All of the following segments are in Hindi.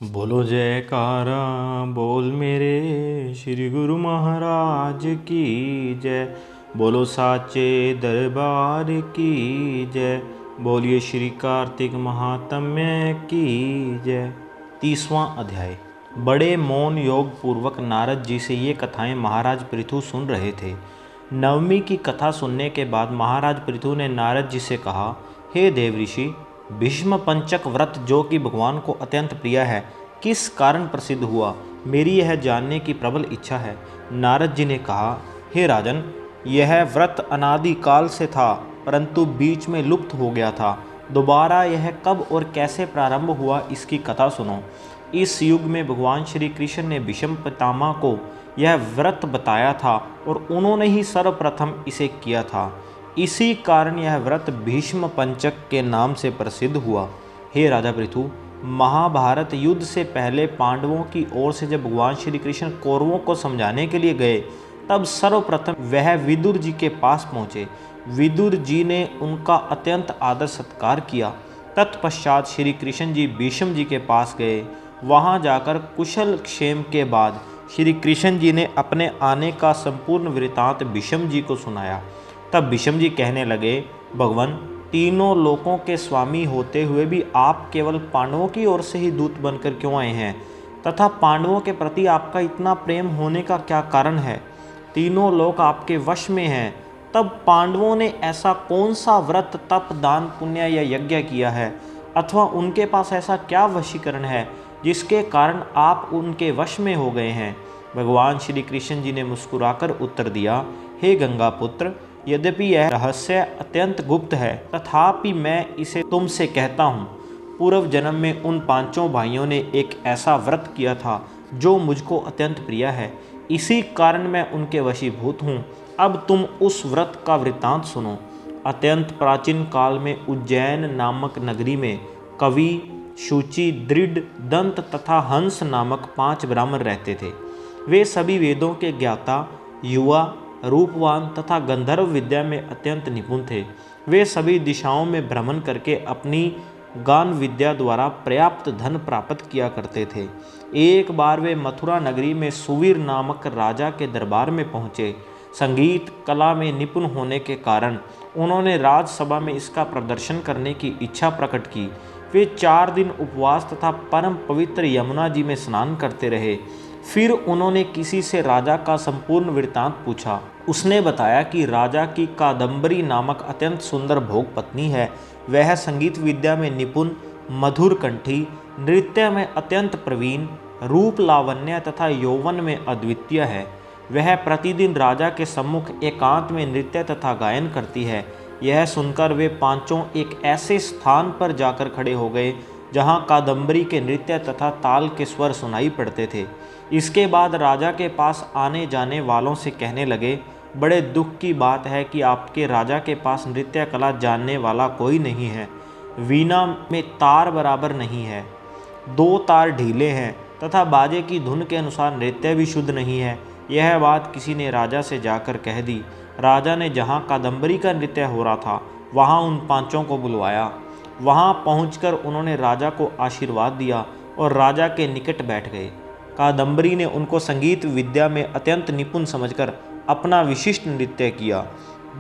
बोलो जयकारा बोल मेरे श्री गुरु महाराज की जय। बोलो साचे दरबार की जय। बोलिए श्री कार्तिक महात्म्य की जय। 30वां अध्याय। बड़े मौन योग पूर्वक नारद जी से ये कथाएं महाराज पृथु सुन रहे थे। नवमी की कथा सुनने के बाद महाराज पृथु ने नारद जी से कहा, हे देव ऋषि, भीष्म पंचक व्रत जो कि भगवान को अत्यंत प्रिय है, किस कारण प्रसिद्ध हुआ, मेरी यह जानने की प्रबल इच्छा है। नारद जी ने कहा, हे राजन, यह व्रत अनादि काल से था, परंतु बीच में लुप्त हो गया था। दोबारा यह कब और कैसे प्रारंभ हुआ, इसकी कथा सुनो। इस युग में भगवान श्री कृष्ण ने भीष्म पितामह को यह व्रत बताया था और उन्होंने ही सर्वप्रथम इसे किया था। इसी कारण यह व्रत भीष्म पंचक के नाम से प्रसिद्ध हुआ। हे राजा पृथु, महाभारत युद्ध से पहले पांडवों की ओर से जब भगवान श्री कृष्ण कौरवों को समझाने के लिए गए, तब सर्वप्रथम वह विदुर जी के पास पहुँचे। विदुर जी ने उनका अत्यंत आदर सत्कार किया। तत्पश्चात श्री कृष्ण जी भीष्म जी के पास गए। वहाँ जाकर कुशल क्षेम के बाद श्री कृष्ण जी ने अपने आने का संपूर्ण वृतांत भीष्म जी को सुनाया। तब भीष्म जी कहने लगे, भगवान, तीनों लोकों के स्वामी होते हुए भी आप केवल पांडवों की ओर से ही दूत बनकर क्यों आए हैं, तथा पांडवों के प्रति आपका इतना प्रेम होने का क्या कारण है। तीनों लोक आपके वश में हैं, तब पांडवों ने ऐसा कौन सा व्रत, तप, दान, पुण्य या यज्ञ किया है, अथवा उनके पास ऐसा क्या वशीकरण है जिसके कारण आप उनके वश में हो गए हैं। भगवान श्री कृष्ण जी ने मुस्कुराकर उत्तर दिया, हे गंगा पुत्र, यद्यपि यह रहस्य अत्यंत गुप्त है, तथापि मैं इसे तुमसे कहता हूँ। पूर्व जन्म में उन पांचों भाइयों ने एक ऐसा व्रत किया था जो मुझको अत्यंत प्रिय है, इसी कारण मैं उनके वशीभूत हूँ। अब तुम उस व्रत का वृत्तांत सुनो। अत्यंत प्राचीन काल में उज्जैन नामक नगरी में कवि, शुचि, दृढ़, दंत तथा हंस नामक 5 ब्राह्मण रहते थे। वे सभी वेदों के ज्ञाता, युवा, रूपवान तथा गंधर्व विद्या में अत्यंत निपुण थे। वे सभी दिशाओं में भ्रमण करके अपनी गान विद्या द्वारा पर्याप्त धन प्राप्त किया करते थे। एक बार वे मथुरा नगरी में सुवीर नामक राजा के दरबार में पहुँचे। संगीत कला में निपुण होने के कारण उन्होंने राजसभा में इसका प्रदर्शन करने की इच्छा प्रकट की। वे 4 दिन उपवास तथा परम पवित्र यमुना जी में स्नान करते रहे। फिर उन्होंने किसी से राजा का संपूर्ण वृत्तांत पूछा। उसने बताया कि राजा की कादम्बरी नामक अत्यंत सुंदर भोग पत्नी है। वह संगीत विद्या में निपुण, मधुर कंठी, नृत्य में अत्यंत प्रवीण, रूप लावण्य तथा यौवन में अद्वितीय है। वह प्रतिदिन राजा के सम्मुख एकांत में नृत्य तथा गायन करती है। यह सुनकर वे पांचों एक ऐसे स्थान पर जाकर खड़े हो गए जहाँ कादम्बरी के नृत्य तथा ताल के स्वर सुनाई पड़ते थे। इसके बाद राजा के पास आने जाने वालों से कहने लगे, बड़े दुख की बात है कि आपके राजा के पास नृत्य कला जानने वाला कोई नहीं है। वीणा में तार बराबर नहीं है, 2 तार ढीले हैं तथा बाजे की धुन के अनुसार नृत्य भी शुद्ध नहीं है। यह बात किसी ने राजा से जाकर कह दी। राजा ने जहाँ कादम्बरी का नृत्य हो रहा था, वहाँ उन पांचों को बुलवाया। वहाँ पहुंचकर उन्होंने राजा को आशीर्वाद दिया और राजा के निकट बैठ गए। कादम्बरी ने उनको संगीत विद्या में अत्यंत निपुण समझकर अपना विशिष्ट नृत्य किया।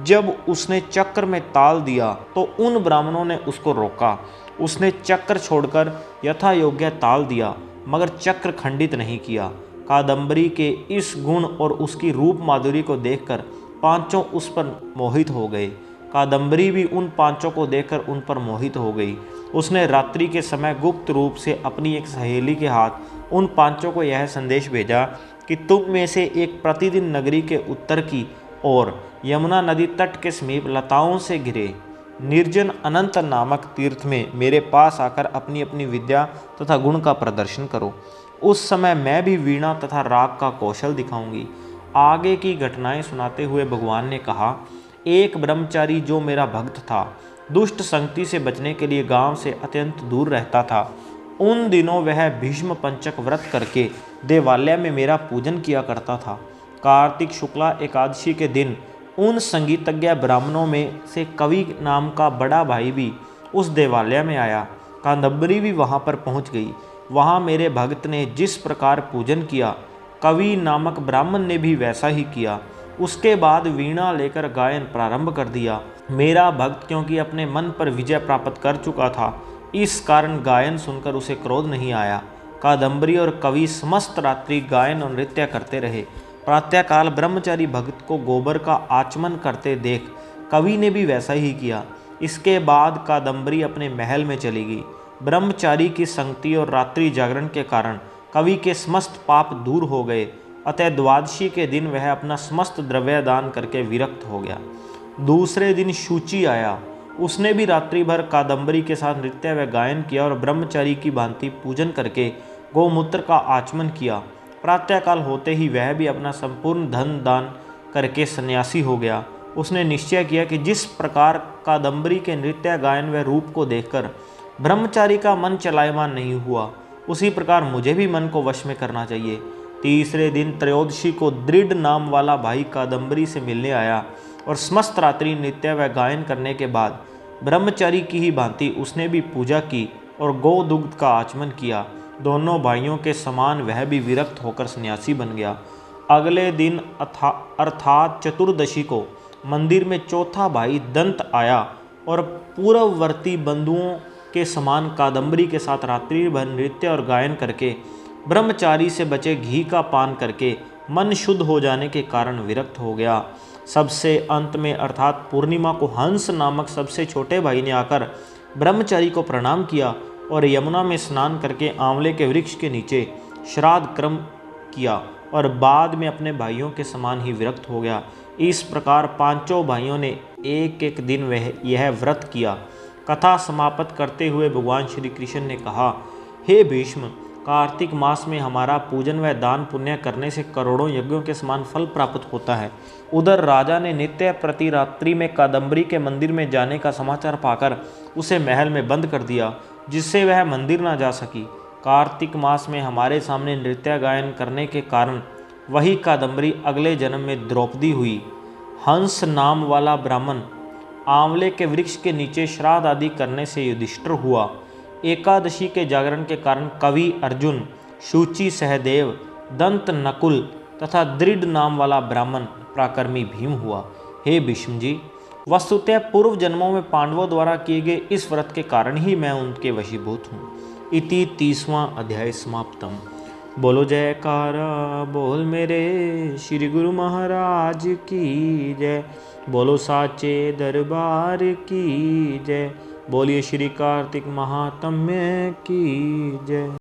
जब उसने चक्र में ताल दिया तो उन ब्राह्मणों ने उसको रोका। उसने चक्र छोड़कर यथा योग्य ताल दिया, मगर चक्र खंडित नहीं किया। कादम्बरी के इस गुण और उसकी रूप माधुरी को देखकर पांचों उस पर मोहित हो गए। कादम्बरी भी उन पांचों को देखकर उन पर मोहित हो गई। उसने रात्रि के समय गुप्त रूप से अपनी एक सहेली के हाथ उन पांचों को यह संदेश भेजा कि तुम में से एक प्रतिदिन नगरी के उत्तर की ओर यमुना नदी तट के समीप लताओं से घिरे निर्जन अनंत नामक तीर्थ में मेरे पास आकर अपनी अपनी विद्या तथा गुण का प्रदर्शन करो। उस समय मैं भी वीणा तथा राग का कौशल दिखाऊंगी। आगे की घटनाएं सुनाते हुए भगवान ने कहा, एक ब्रह्मचारी जो मेरा भक्त था, दुष्ट संगति से बचने के लिए गांव से अत्यंत दूर रहता था। उन दिनों वह भीष्म पंचक व्रत करके देवालय में मेरा पूजन किया करता था। कार्तिक शुक्ला एकादशी के दिन उन संगीतज्ञ ब्राह्मणों में से कवि नाम का बड़ा भाई भी उस देवालय में आया। कादम्बरी भी वहाँ पर पहुँच गई। वहाँ मेरे भक्त ने जिस प्रकार पूजन किया, कवि नामक ब्राह्मण ने भी वैसा ही किया। उसके बाद वीणा लेकर गायन प्रारंभ कर दिया। मेरा भक्त क्योंकि अपने मन पर विजय प्राप्त कर चुका था, इस कारण गायन सुनकर उसे क्रोध नहीं आया। कादम्बरी और कवि समस्त रात्रि गायन और नृत्य करते रहे। प्रातःकाल ब्रह्मचारी भक्त को गोबर का आचमन करते देख कवि ने भी वैसा ही किया। इसके बाद कादम्बरी अपने महल में चली गई। ब्रह्मचारी की संगति और रात्रि जागरण के कारण कवि के समस्त पाप दूर हो गए, अतः द्वादशी के दिन वह अपना समस्त द्रव्य दान करके विरक्त हो गया। दूसरे दिन शुचि आया। उसने भी रात्रि भर कादम्बरी के साथ नृत्य व गायन किया और ब्रह्मचारी की भांति पूजन करके गोमूत्र का आचमन किया। प्रातःकाल होते ही वह भी अपना संपूर्ण धन दान करके सन्यासी हो गया। उसने निश्चय किया कि जिस प्रकार कादम्बरी के नृत्य गायन व रूप को देखकर ब्रह्मचारी का मन चलायमान नहीं हुआ, उसी प्रकार मुझे भी मन को वश में करना चाहिए। तीसरे दिन त्रयोदशी को दृढ़ नाम वाला भाई कादम्बरी से मिलने आया और समस्त रात्रि नृत्य व गायन करने के बाद ब्रह्मचारी की ही भांति उसने भी पूजा की और गौ दुग्ध का आचमन किया। दोनों भाइयों के समान वह भी विरक्त होकर सन्यासी बन गया। अगले दिन अर्थात चतुर्दशी को मंदिर में चौथा भाई दंत आया और पूर्ववर्ती बंधुओं के समान कादम्बरी के साथ रात्रि भर नृत्य और गायन करके ब्रह्मचारी से बचे घी का पान करके मन शुद्ध हो जाने के कारण विरक्त हो गया। सबसे अंत में अर्थात पूर्णिमा को हंस नामक सबसे छोटे भाई ने आकर ब्रह्मचारी को प्रणाम किया और यमुना में स्नान करके आंवले के वृक्ष के नीचे श्राद्ध कर्म किया और बाद में अपने भाइयों के समान ही विरक्त हो गया। इस प्रकार पांचों भाइयों ने एक एक दिन वह यह व्रत किया। कथा समाप्त करते हुए भगवान श्री कृष्ण ने कहा, हे भीष्म, कार्तिक मास में हमारा पूजन व दान पुण्य करने से करोड़ों यज्ञों के समान फल प्राप्त होता है। उधर राजा ने नित्य प्रति रात्रि में कादम्बरी के मंदिर में जाने का समाचार पाकर उसे महल में बंद कर दिया, जिससे वह मंदिर न जा सकी। कार्तिक मास में हमारे सामने नृत्य गायन करने के कारण वही कादम्बरी अगले जन्म में द्रौपदी हुई। हंस नाम वाला ब्राह्मण आंवले के वृक्ष के नीचे श्राद्ध आदि करने से युधिष्ठिर हुआ। एकादशी के जागरण के कारण कवि अर्जुन, शुचि सहदेव, दंत नकुल तथा दृढ़ नाम वाला ब्राह्मण पराक्रमी भीम हुआ। हे भीष्म जी, वस्तुतः पूर्व जन्मों में पांडवों द्वारा किए गए इस व्रत के कारण ही मैं उनके वशीभूत हूँ। इति 30वां अध्याय समाप्तम। बोलो जयकारा बोल मेरे श्री गुरु महाराज की जय। बोलो साचे दरबार की जय। बोलिए श्री कार्तिक महात्म्य की जय।